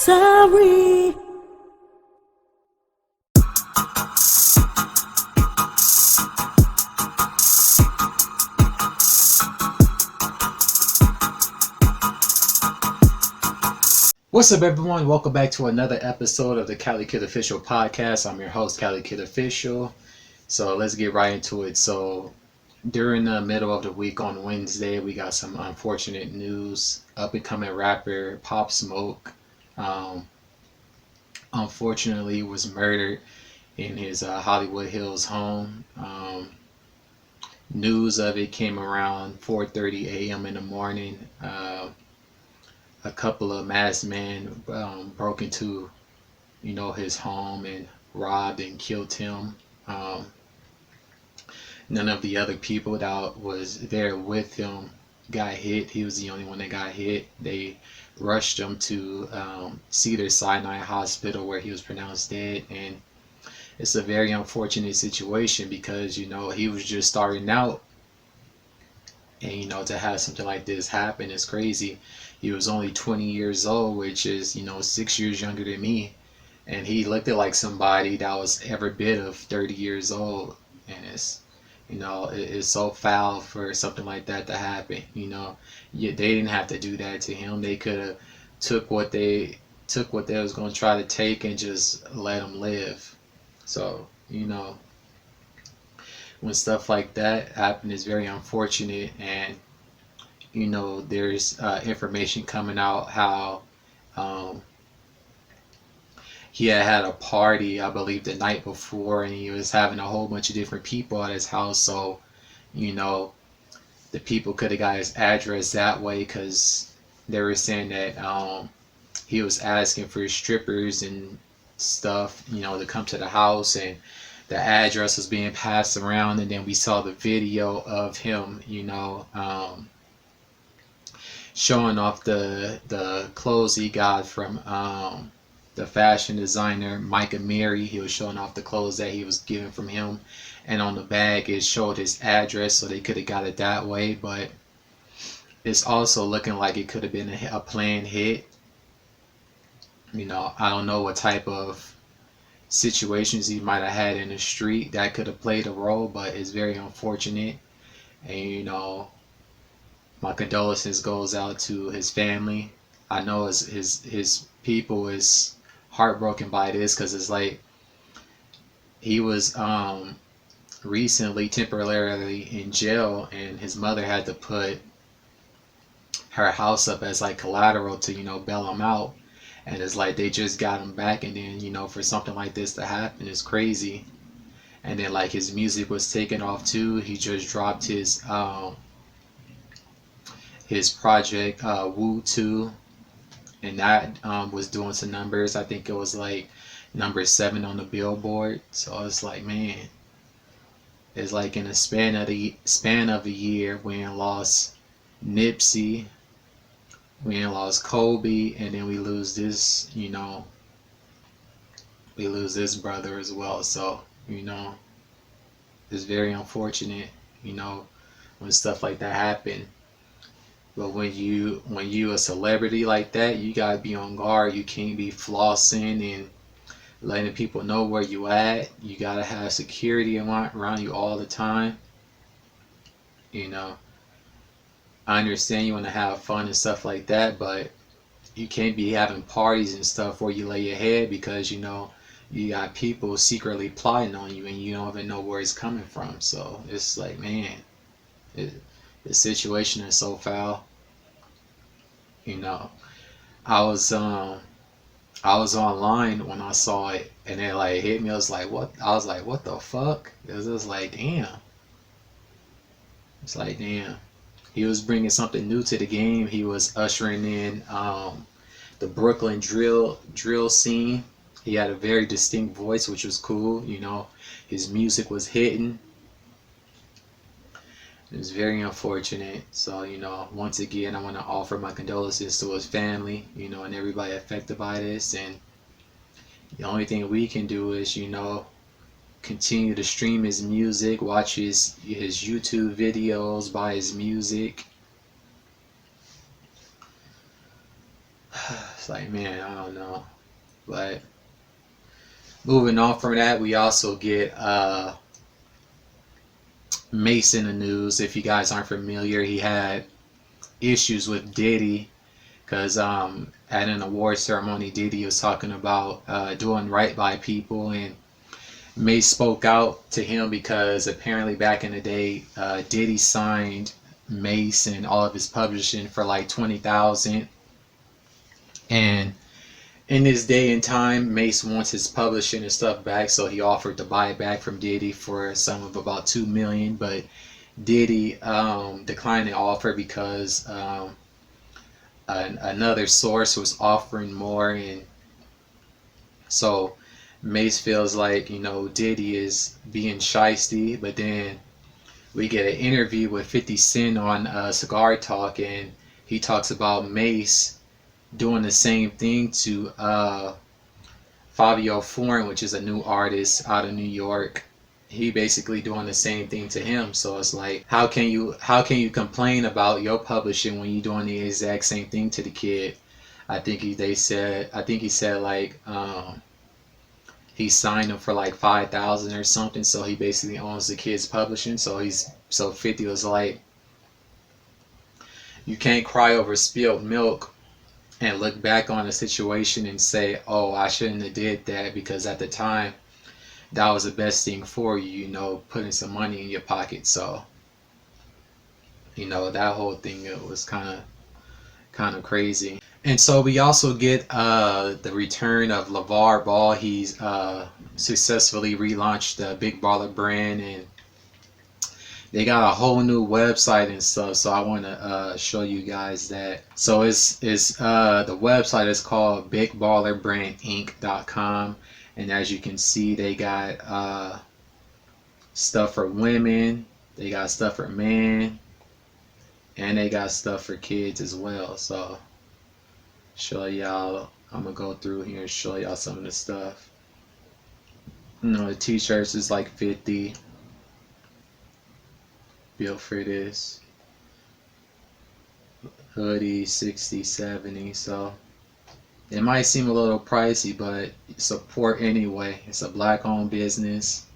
sorry. What's up, everyone? Welcome back to another episode of the CaliKidOfficial Podcast. I'm your host, CaliKidOfficial. So let's get right into it. So during the middle of the week on Wednesday, we got some unfortunate news. Up-and-coming rapper Pop Smoke, unfortunately, was murdered in his Hollywood Hills home. News of it came around 4:30 a.m. in the morning. A couple of masked men broke into, his home and robbed and killed him. None of the other people that was there with him got hit. He was the only one that got hit. They rushed him to Cedars-Sinai Hospital where he was pronounced dead. And it's a very unfortunate situation because, he was just starting out. And, to have something like this happen is crazy. He was only 20 years old, which is, 6 years younger than me. And he looked at like somebody that was every bit of 30 years old. And it's, it's so foul for something like that to happen. They didn't have to do that to him. They could have took what they was going to try to take and just let him live. So, when stuff like that happen, it's very unfortunate. And there's information coming out how he had a party, I believe, the night before, and he was having a whole bunch of different people at his house. So, the people could have got his address that way because they were saying that he was asking for strippers and stuff, to come to the house, and the address was being passed around. And then we saw the video of him, showing off the clothes he got from the fashion designer Micah Mary. He was showing off the clothes that he was given from him, and on the bag it showed his address, so they could have got it that way. But it's also looking like it could have been a planned hit. I don't know what type of situations he might have had in the street that could have played a role, but it's very unfortunate. And my condolences goes out to his family. I know his people is heartbroken by this because it's like he was recently temporarily in jail, and his mother had to put her house up as like collateral to bail him out. And it's like they just got him back, and then for something like this to happen is crazy. And then like his music was taken off too. He just dropped his project Woo 2, and that was doing some numbers. I think it was like number 7 on the Billboard. So it's like, man, it's like in a span of a year, we lost Nipsey, we lost Kobe, and then we lose this, we lose this brother as well. So it's very unfortunate, when stuff like that happen. But when you a celebrity like that, you gotta be on guard. You can't be flossing and letting people know where you at. You gotta have security around you all the time. I understand you want to have fun and stuff like that, but you can't be having parties and stuff where you lay your head because you got people secretly plotting on you and you don't even know where it's coming from. So it's like, man, the situation is so foul. I was online when I saw it, and it like hit me. I was like, what? I was like, what the fuck? It was like, damn. It's like, damn. He was bringing something new to the game. He was ushering in the Brooklyn drill scene. He had a very distinct voice, which was cool. His music was hitting. It was very unfortunate. So, once again, I want to offer my condolences to his family, and everybody affected by this. And the only thing we can do is, continue to stream his music, watch his YouTube videos, buy his music. It's like, man, I don't know. But moving on from that, we also get Mase in the news. If you guys aren't familiar, he had issues with Diddy because at an award ceremony, Diddy was talking about doing right by people, and Mase spoke out to him because apparently back in the day, Diddy signed Mase and all of his publishing for like 20,000, and in this day and time, Mase wants his publishing and stuff back, so he offered to buy it back from Diddy for a sum of about $2 million, but Diddy declined the offer because another source was offering more, and so Mase feels like, you know, Diddy is being shisty. But then we get an interview with 50 Cent on Cigar Talk, and he talks about Mase doing the same thing to Fabio Foreign, which is a new artist out of New York. He basically doing the same thing to him. So it's like, how can you complain about your publishing when you're doing the exact same thing to the kid? I think he said like he signed him for like 5,000 or something. So he basically owns the kid's publishing. So 50 was like, you can't cry over spilled milk and look back on the situation and say, oh, I shouldn't have did that, because at the time that was the best thing for you, you know, putting some money in your pocket. So, you know, that whole thing, it was kind of crazy. And so we also get the return of Lavar Ball. He's successfully relaunched the Big Baller brand, and they got a whole new website and stuff. So I want to show you guys that. So it's the website is called BigBallerBrandInc.com, and as you can see, they got stuff for women, they got stuff for men, and they got stuff for kids as well. So show y'all, I'm gonna go through here and show y'all some of the stuff. You know, the t-shirts is like 50. Built for this. Hoodie 60, 70. So it might seem a little pricey, but support anyway. It's a black owned business.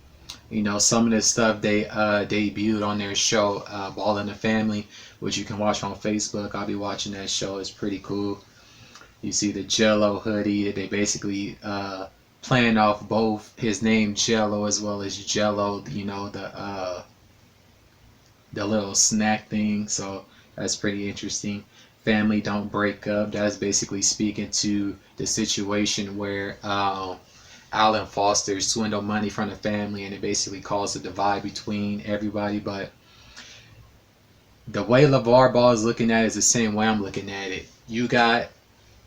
You know, some of the stuff they debuted on their show, Ball in the Family, which you can watch on Facebook. I'll be watching that show. It's pretty cool. You see the Jello hoodie. They basically playing off both his name Jello as well as Jello, you know, the little snack thing. So that's pretty interesting. Family don't break up. That's basically speaking to the situation where Alan Foster swindled money from the family, and it basically caused a divide between everybody. But the way Lavar Ball is looking at it is the same way I'm looking at it. You got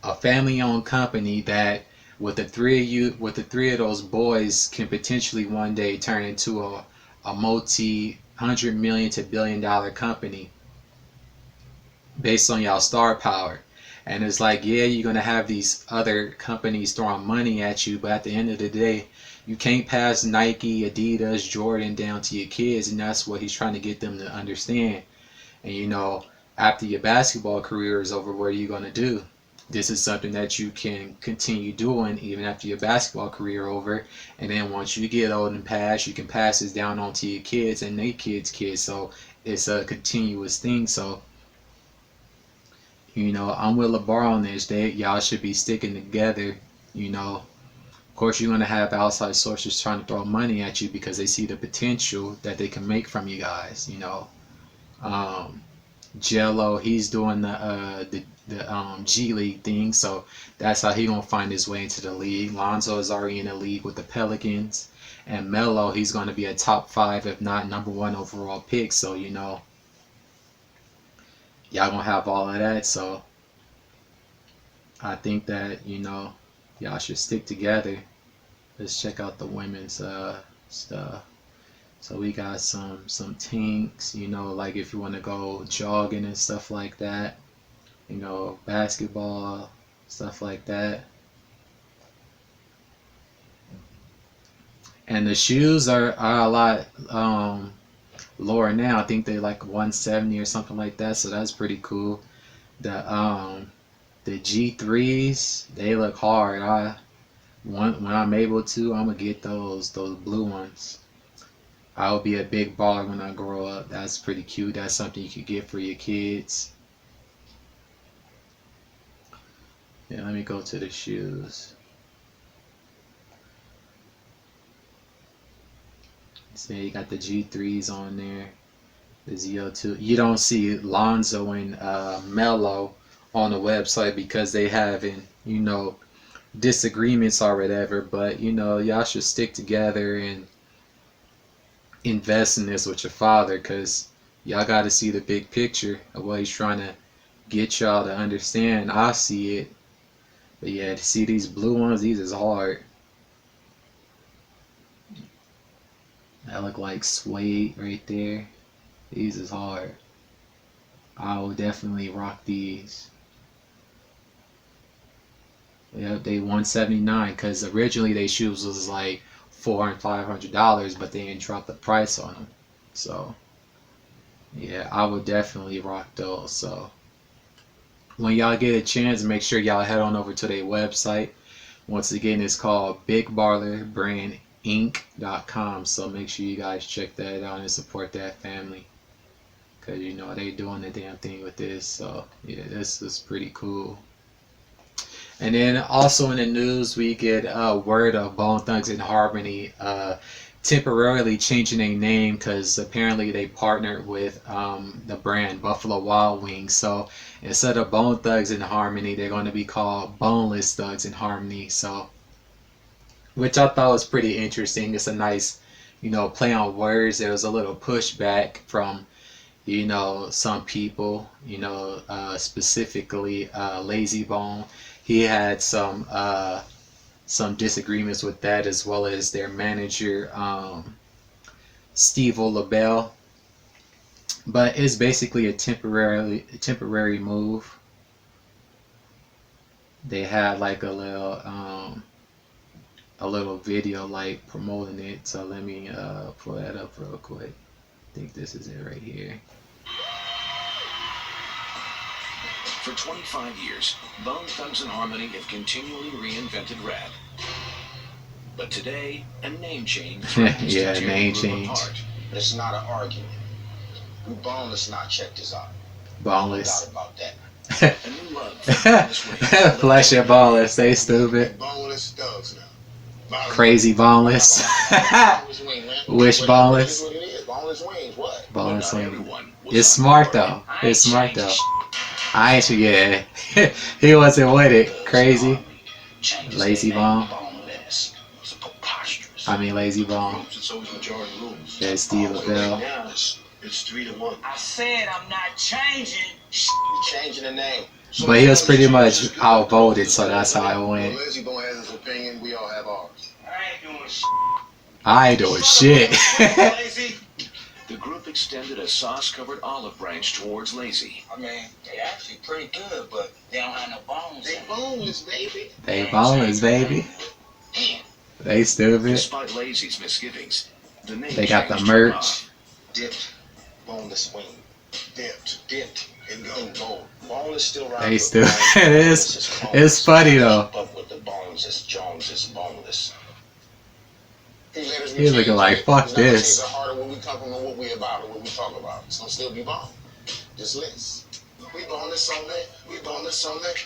a family-owned company that, with the three of those boys, can potentially one day turn into a multi-$100 million to billion-dollar company based on y'all star power. And it's like, yeah, you're gonna have these other companies throwing money at you, but at the end of the day, you can't pass Nike, Adidas, Jordan down to your kids, and that's what he's trying to get them to understand. And you know, after your basketball career is over, what are you gonna do? This is something that you can continue doing even after your basketball career over, and then once you get old and pass, you can pass this down on to your kids and their kids' kids. So it's a continuous thing. So, you know, I'm with Lavar on this. Y'all should be sticking together. You know, of course, you're gonna have outside sources trying to throw money at you because they see the potential that they can make from you guys. You know, Jello, he's doing the G League thing, so that's how he gonna find his way into the league. Lonzo is already in the league with the Pelicans, and Melo, he's gonna be a top 5, if not number 1 overall pick. So you know, y'all gonna have all of that. So I think that, you know, y'all should stick together. Let's check out the women's stuff. So we got some tanks, you know, like if you want to go jogging and stuff like that, you know, basketball, stuff like that. And the shoes are a lot lower now. I think they like 170 or something like that, so that's pretty cool. The The G3s, they look hard. When I'm able to, I'm gonna get those blue ones. I'll be a big baller when I grow up. That's pretty cute. That's something you could get for your kids. Yeah, let me go to the shoes. See, you got the G3s on there. The ZO2. You don't see Lonzo and Melo on the website because they having, disagreements or whatever. But, y'all should stick together and invest in this with your father, because y'all got to see the big picture of what he's trying to get y'all to understand. I see it. But yeah, to see these blue ones, these is hard. That look like suede right there. These is hard. I will definitely rock these. Yep, they $179 because originally they shoes was like $400 and $500, but they didn't drop the price on them. So yeah, I would definitely rock those. So when y'all get a chance, make sure y'all head on over to their website. Once again, it's called BigBarlerBrandInc.com. So make sure you guys check that out and support that family, because they doing the damn thing with this. So yeah, this is pretty cool. And then also in the news, we get word of Boneless Thugz N Harmony temporarily changing their name because apparently they partnered with the brand Buffalo Wild Wings. So instead of Boneless Thugz N Harmony, they're going to be called Boneless Thugz N Harmony. So, which I thought was pretty interesting. It's a nice, play on words. There was a little pushback from, some people, specifically Lazy Bone. He had some disagreements with that, as well as their manager, Steve LaBelle. But it's basically a temporary move. They had like a little video like promoting it. So let me pull that up real quick. I think this is it right here. For 25 years, Boneless Thugz N Harmony have continually reinvented rap. But today, a name change threatens yeah, to tear name the group change. apart. It's not an argument. We boneless now. Check this out. Boneless. No doubt about that. A new love for Boneless Wings. Flesh and boneless. They stupid. Boneless thugs now. Crazy boneless. Wish boneless. What it is. Boneless wings. What? Boneless Not wings. everyone was It's on smart board. though. It's smart though. I actually, yeah. He wasn't with it. Crazy. Lazy Bone. I mean, Lazy Bone. Yeah, Steve LaBelle. It's 3-1. I said I'm not changing. You're changing the name. But he was pretty much outvoted, so that's how it went. Lazy Bone has his opinion. We all have ours. I ain't doing I ain't doing shit. Lazy. The group extended a sauce-covered olive branch towards Lazy. I mean, they actually pretty good, but they don't have no bones. They boneless, baby. They boneless, baby. They stupid. Despite Lazy's misgivings, the name They got the changed merch. Dipped. Boneless wing. Dipped. In gold. Boneless still around. They stupid. It's funny though. Up with the bones. It's Jones. It's boneless. He's looking like, fuck this. Things are harder when we come from what we about or what we talk about. It's gonna still be bone. Just listen. We boneless on that. We boneless on that.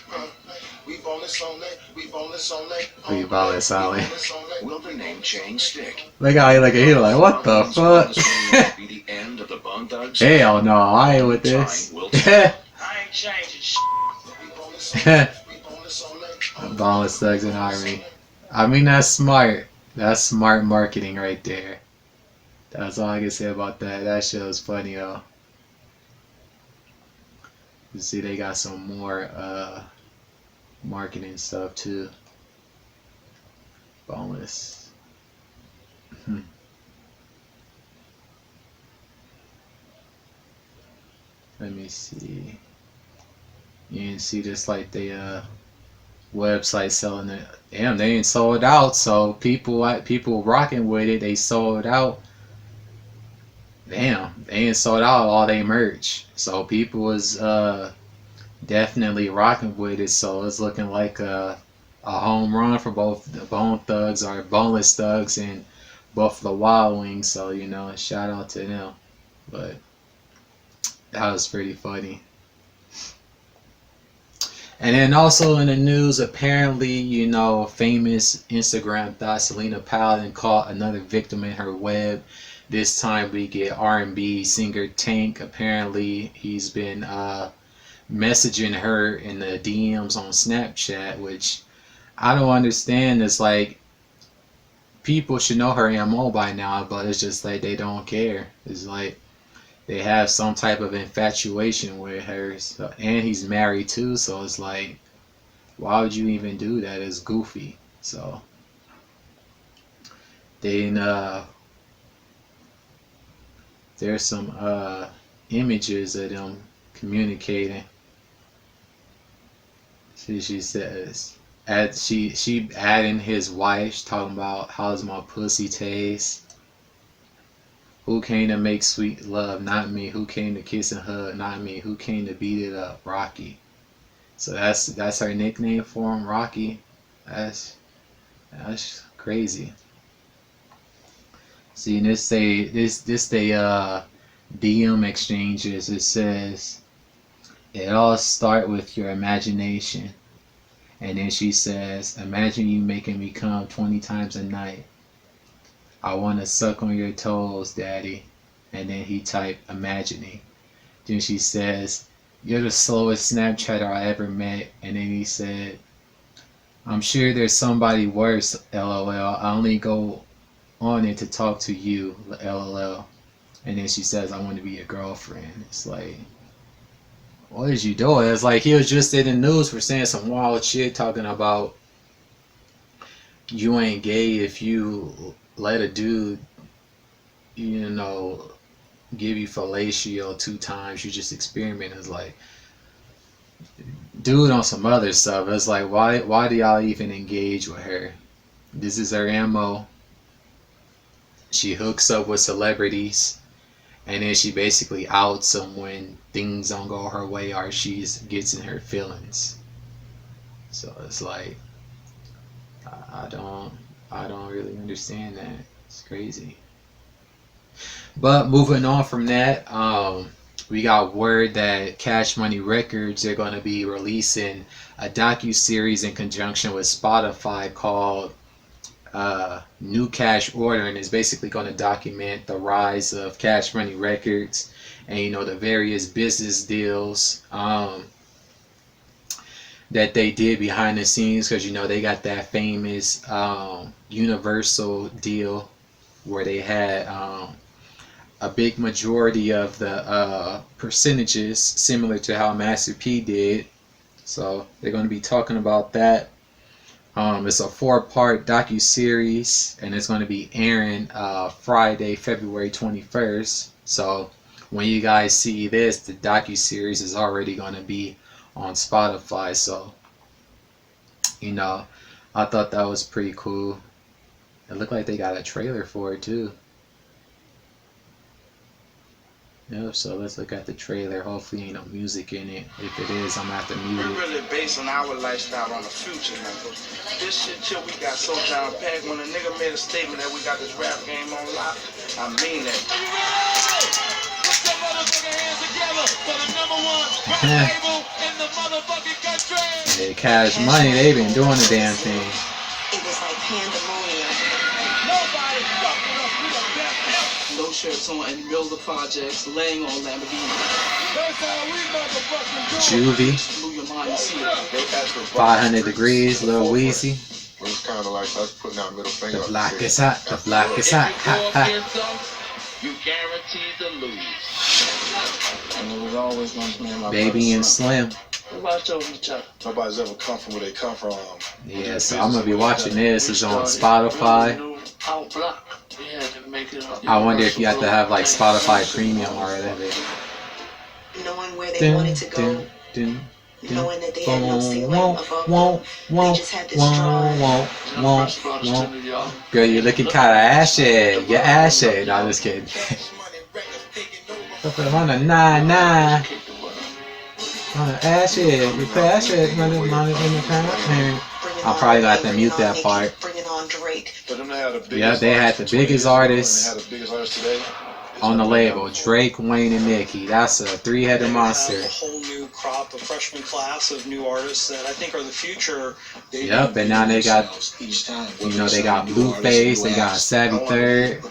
We boneless on that. We boneless on that. We boneless on it. Will the name change stick? Look how he look at him like, what the fuck? Be the end of the Bone Thugs? Hell no, I ain't with this. I ain't changing Boneless Thugz N Harmony. I mean, that's smart. That's smart marketing right there. That's all I can say about that. That shit was funny though. You see, they got some more marketing stuff too. Boneless. Let me see. You can see this like they website selling it. Damn, they ain't sold out. So people rocking with it. They sold out. Damn, they ain't sold out all they merch. So people was definitely rocking with it. So it's looking like a home run for both the Bone Thugs or Boneless Thugz and Buffalo Wild Wings. So, you know, shout out to them. But that was pretty funny. And then also in the news, apparently, you know, famous Instagram Thot Celina Powell caught another victim in her web. This time we get R&B singer Tank. Apparently, he's been messaging her in the DMs on Snapchat, which I don't understand. It's like people should know her MO by now, but it's just like they don't care. It's like they have some type of infatuation with her, so, and he's married too, so it's like, why would you even do that? It's goofy. So then there's some images of them communicating. She says, she adding his wife, talking about how's my pussy taste. Who came to make sweet love? Not me. Who came to kiss and hug? Not me. Who came to beat it up? Rocky. So that's her nickname for him, Rocky. That's crazy. See, this they DM exchanges. It says it all start with your imagination, and then she says, imagine you making me come 20 times a night. I want to suck on your toes, daddy. And then he typed, imagining. Then she says, you're the slowest Snapchatter I ever met. And then he said, I'm sure there's somebody worse, LOL. I only go on it to talk to you, LOL. And then she says, I want to be your girlfriend. It's like, what is you doing? It's like he was just in the news for saying some wild shit, talking about you ain't gay if you let a dude, you know, give you fellatio 2 times. You just experiment. It's like, dude, on some other stuff. It's like, why do y'all even engage with her? This is her MO. She hooks up with celebrities, and then she basically outs them when things don't go her way or she gets in her feelings. So it's like, I don't really understand that. It's crazy. But moving on from that, we got word that Cash Money Records are going to be releasing a docuseries in conjunction with Spotify called New Cash Order, and it's basically going to document the rise of Cash Money Records and, you know, the various business deals that they did behind the scenes, because, you know, they got that famous Universal deal where they had a big majority of the percentages, similar to how Master P did. So they're going to be talking about that. It's a 4-part docuseries, and it's going to be airing Friday, February 21st. So when you guys see this, the docuseries is already going to be on Spotify. So, you know, I thought that was pretty cool. It looked like they got a trailer for it too. Yep, so let's look at the trailer. Hopefully ain't no music in it. If it is, I'm gonna have to mute it. We're really based on our lifestyle on the future, man. This shit till we got so down packed. When a nigga made a statement that we got this rap game on lock, I mean that. Put your motherfucking hands together for the #1 rap label in the motherfucking country. Yeah, Cash Money, they been doing the damn thing. It was like pandemonium. Nobody fucking us. We the best ever. No shirts on in the middle of the projects, laying on Lamborghini. That's how we motherfucking do it. Juvie, Blew your mind, you see it. 500 Degrees, Lil Weezy. It's kind of like us putting our middle finger The up. block is hot, the block is hot, hot, hot. You guaranteed to lose. And it was always going to be my Baby and brother's son. Slim. We watch over each other. Nobody's ever come from where they come from. Yeah, so I'm gonna be watching this. It's on Spotify. Out block. We had to make it up. I wonder if you have to have like Spotify Premium or whatever. Knowing where they wanted to go, knowing that they had no ceiling above them, they just had this drive. Girl, you're looking kind of ashy. You're ashy. No, I'm just kidding. Put them on a 9-9. You put that shit money in the account. I'll probably have to mute that part. Yeah, they had the biggest artists on the label: Drake, Wayne, and Nicki. That's a three-headed monster. A whole new crop, a freshman class of new artists that I think are the future. Yep, and now they got, they got Blueface, they got Savvy Third,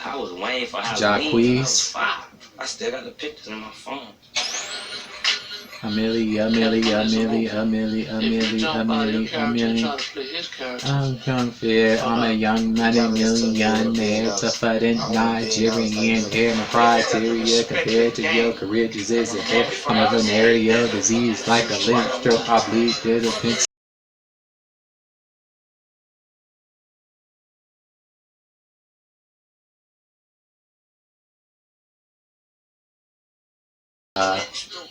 I was Wayne for Halloween. Jacquees. I still got the pictures in my phone. A million. I'm confident. I'm a young money millionaire, tougher than Nigerian hair. My criteria compared to your career disease of hair. I'm a venereal disease like a lymph stroke. I bleed through the pink.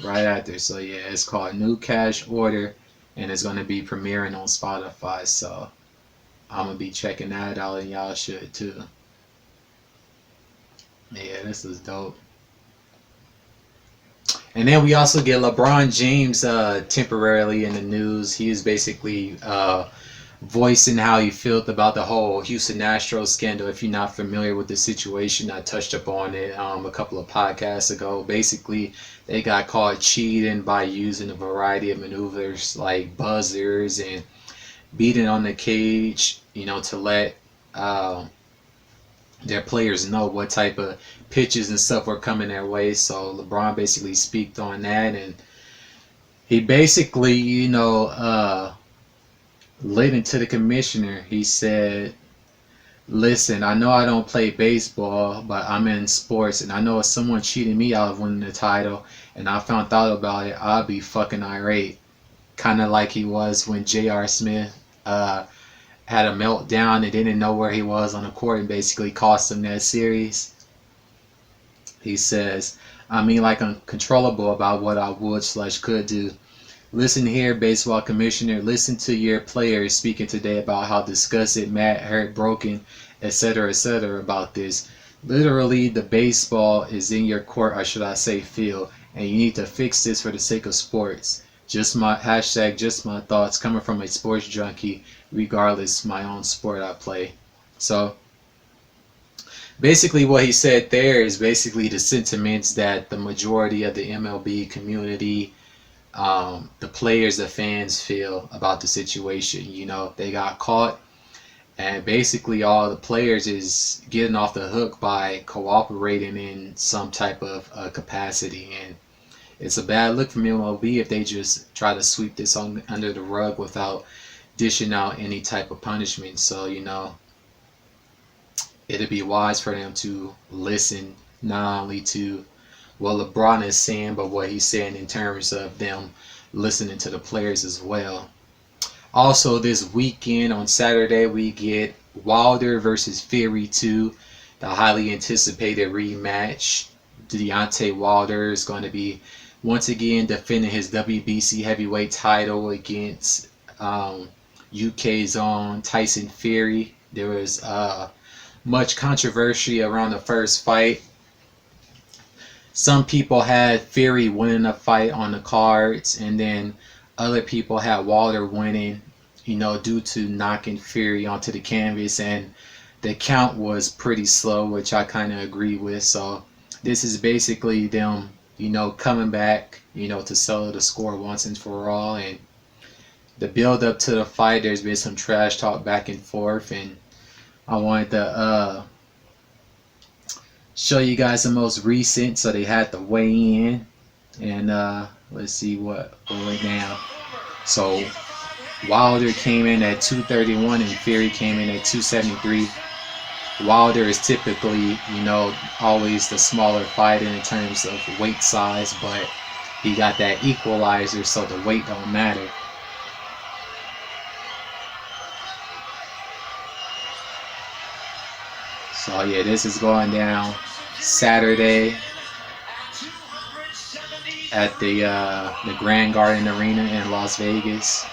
Right after. So yeah, it's called New Cash Order, and it's gonna be premiering on Spotify. So I'm gonna be checking that out, and y'all should too. Yeah, this is dope. And then we also get LeBron James temporarily in the news. He is basically voicing how he felt about the whole Houston Astros scandal. If you're not familiar with the situation, I touched upon it a couple of podcasts ago. Basically, they got caught cheating by using a variety of maneuvers like buzzers and beating on the cage, to let their players know what type of pitches and stuff were coming their way. So LeBron basically speaked on that, and he basically, laid into the commissioner. He said, listen, I know I don't play baseball, but I'm in sports, and I know if someone cheated me out of winning the title and I found out about it, I'd be fucking irate. Kind of like he was when J.R. Smith had a meltdown and didn't know where he was on the court and basically cost him that series. He says, I'm uncontrollable about what I would/could do. Listen here, baseball commissioner. Listen to your players speaking today about how disgusted, mad, hurt, broken, etc., about this. Literally, the baseball is in your court, or should I say field, and you need to fix this for the sake of sports. Just my thoughts coming from a sports junkie, regardless my own sport I play. So basically what he said there is basically the sentiments that the majority of the MLB community, the players, the fans feel about the situation. They got caught, and basically all the players is getting off the hook by cooperating in some type of capacity, and it's a bad look from MLB if they just try to sweep this under the rug without dishing out any type of punishment. So it'd be wise for them to listen not only to what LeBron is saying, but what he's saying in terms of them listening to the players as well. Also, this weekend on Saturday, we get Wilder versus Ferry 2, the highly anticipated rematch. Deontay Wilder is going to be once again defending his WBC heavyweight title against UK's own Tyson Fury. There was much controversy around the first fight. Some people had Fury winning the fight on the cards, and then other people had Wilder winning, due to knocking Fury onto the canvas, and the count was pretty slow, which I kind of agree with. So this is basically them, coming back, to settle the score once and for all. And the build up to the fight, there's been some trash talk back and forth, and I wanted to show you guys the most recent. So they had to weigh in, and let's see what went down. So Wilder came in at 231 and Fury came in at 273. Wilder is typically, always the smaller fighter in terms of weight size, but he got that equalizer, so the weight don't matter. So yeah, this is going down Saturday at the Grand Garden Arena in Las Vegas.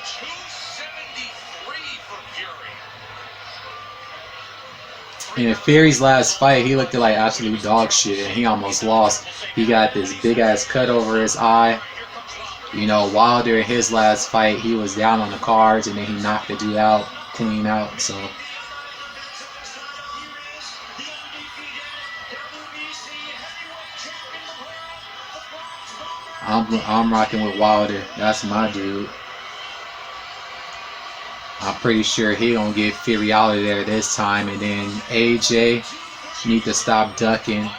In Fury's last fight, he looked like absolute dog shit, and he almost lost. He got this big ass cut over his eye, You know, Wilder in his last fight, he was down on the cards, and then he knocked the dude out, clean out. So I'm rocking with Wilder. That's my dude. I'm pretty sure he gonna get Ferry out of there this time, and then AJ need to stop ducking.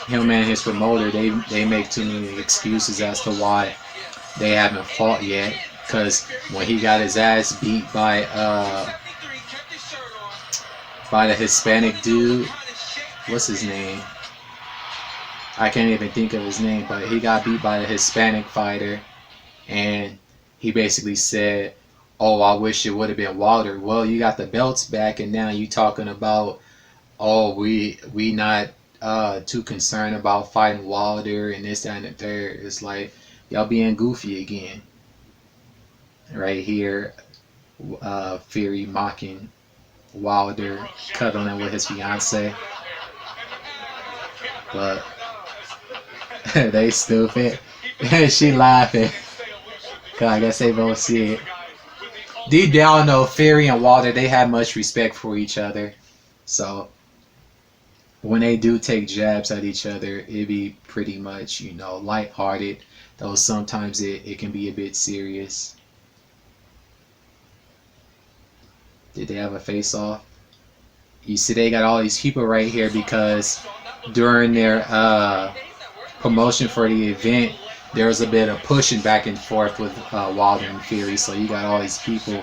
Him and his promoter, they make too many excuses as to why they haven't fought yet. Cause when he got his ass beat by the Hispanic dude, what's his name? I can't even think of his name, but he got beat by a Hispanic fighter, and he basically said, "Oh, I wish it would have been Wilder." Well, you got the belts back, and now you talking about, "Oh, we not too concerned about fighting Wilder and this, that, and the third." It's like y'all being goofy again. Right here, Ferry mocking Wilder, cuddling with his fiance, but they stupid. She laughing. Cause I guess they both see it. Deep down though, Ferry and Wilder, they have much respect for each other. So when they do take jabs at each other, it be pretty much, you know, lighthearted. Though sometimes it can be a bit serious. Did they have a face-off? You see they got all these people right here because during their promotion for the event, there was a bit of pushing back and forth with Wilder and Ferry, so you got all these people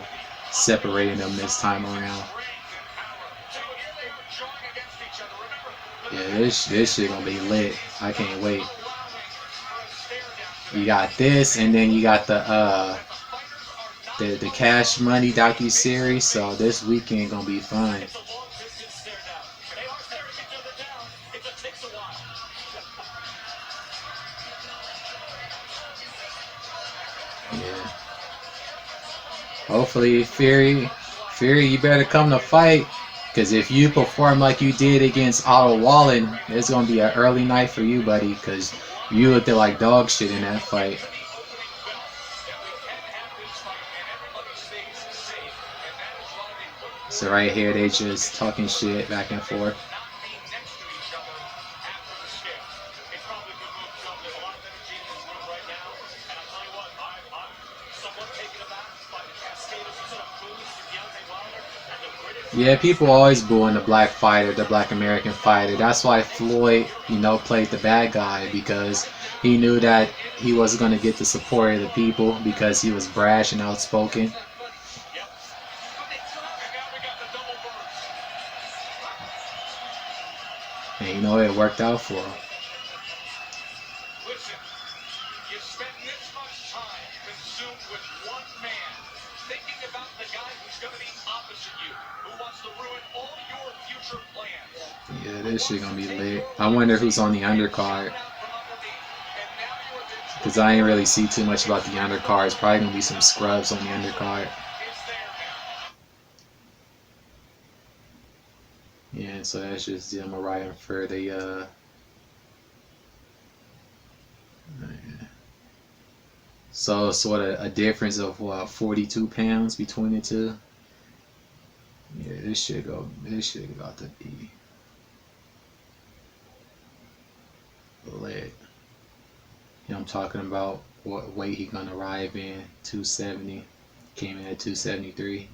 separating them this time around. Yeah, this shit gonna be lit. I can't wait. You got this, and then you got the Cash Money docuseries, so this weekend gonna be fun. Yeah. Hopefully, Ferry, you better come to fight, because if you perform like you did against Otto Wallen, it's gonna be an early night for you, buddy, because you looked like dog shit in that fight. So right here, they just talking shit back and forth. Yeah, people always booing the black fighter, the black American fighter. That's why Floyd, you know, played the bad guy, because he knew that he wasn't going to get the support of the people because he was brash and outspoken. And you know, it worked out for him. Listen, you spend this much time consumed with one man, thinking about the guy who's going to be opposite you, who wants to ruin all your future plans. Yeah, this shit gonna be lit. I wonder who's on the undercard, because I ain't really see too much about the undercard. It's probably gonna be some scrubs on the undercard. Yeah, so that's just them arriving for the so sort of a difference of what, 42 pounds between the two. Yeah, this shit got to be lit. You know, I'm talking about what weight he gonna arrive in. 270, came in at 273.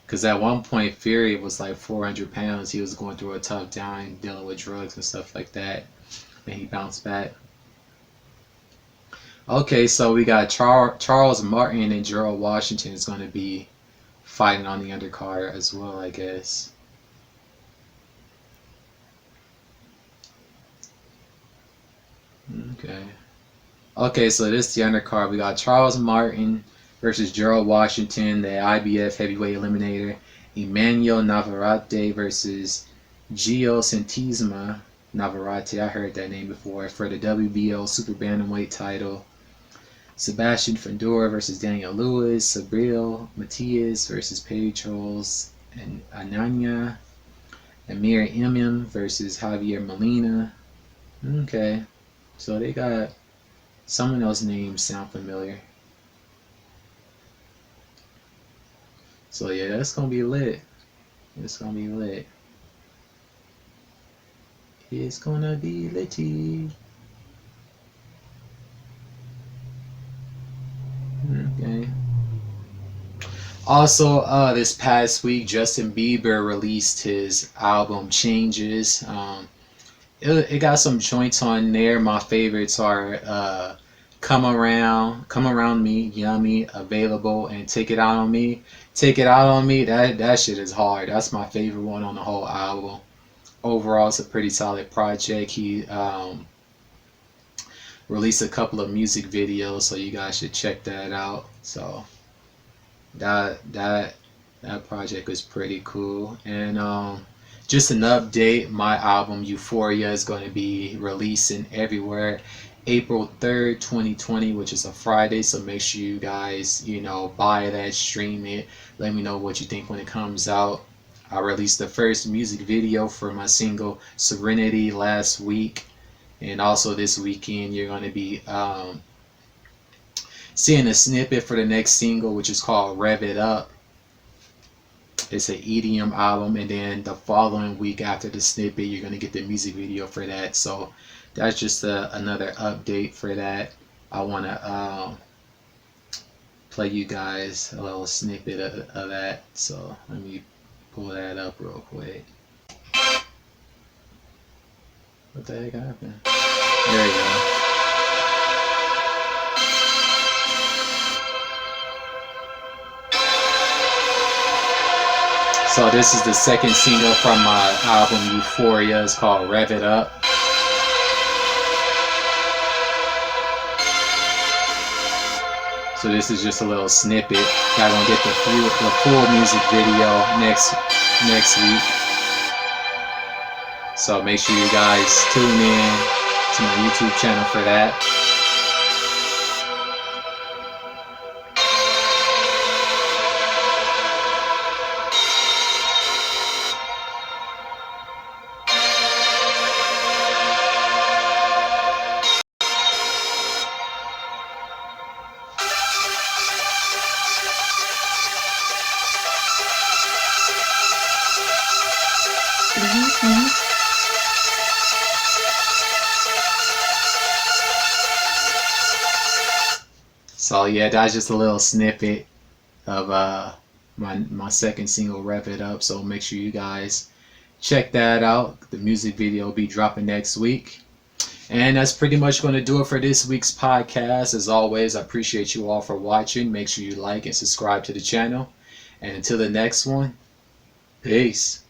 Because at one point, Ferry was like 400 pounds. He was going through a tough time, dealing with drugs and stuff like that. And he bounced back. Okay, so we got Charles Martin and Gerald Washington is going to be fighting on the undercard as well, I guess. Okay, so this is the undercard. We got Charles Martin versus Gerald Washington, the IBF heavyweight eliminator. Emmanuel Navarrete versus Gio Santisma Navarrete. I heard that name before, for the WBO Super Bantamweight title. Sebastian Fundora versus Daniel Lewis. Sabril Matias versus Pedros and Ananya. Amir Imam versus Javier Molina. Okay, so they got some of those names sound familiar. So yeah, that's gonna be lit. It's gonna be lit. It's gonna be litty. Okay. Also, this past week, Justin Bieber released his album Changes. It got some joints on there. My favorites are Come Around Me, Yummy, Available, and Take It Out on Me. Take It Out on Me, that shit is hard. That's my favorite one on the whole album. Overall, it's a pretty solid project. He released a couple of music videos, so you guys should check that out. So that project was pretty cool. And just an update, my album Euphoria is going to be releasing everywhere April 3rd, 2020, which is a Friday. So make sure you guys, buy that, stream it. Let me know what you think when it comes out. I released the first music video for my single Serenity last week. And also this weekend, you're going to be seeing a snippet for the next single, which is called Rev It Up. It's an EDM album. And then the following week after the snippet, you're going to get the music video for that. So that's just another update for that. I want to play you guys a little snippet of that. So let me pull that up real quick. What the heck happened? There you go. So this is the second single from my album Euphoria. It's called Rev It Up. So this is just a little snippet. Y'all gonna get the full music video next week. So make sure you guys tune in to my YouTube channel for that. So yeah, that's just a little snippet of my second single, Rev It Up. So make sure you guys check that out. The music video will be dropping next week. And that's pretty much going to do it for this week's podcast. As always, I appreciate you all for watching. Make sure you like and subscribe to the channel. And until the next one, peace.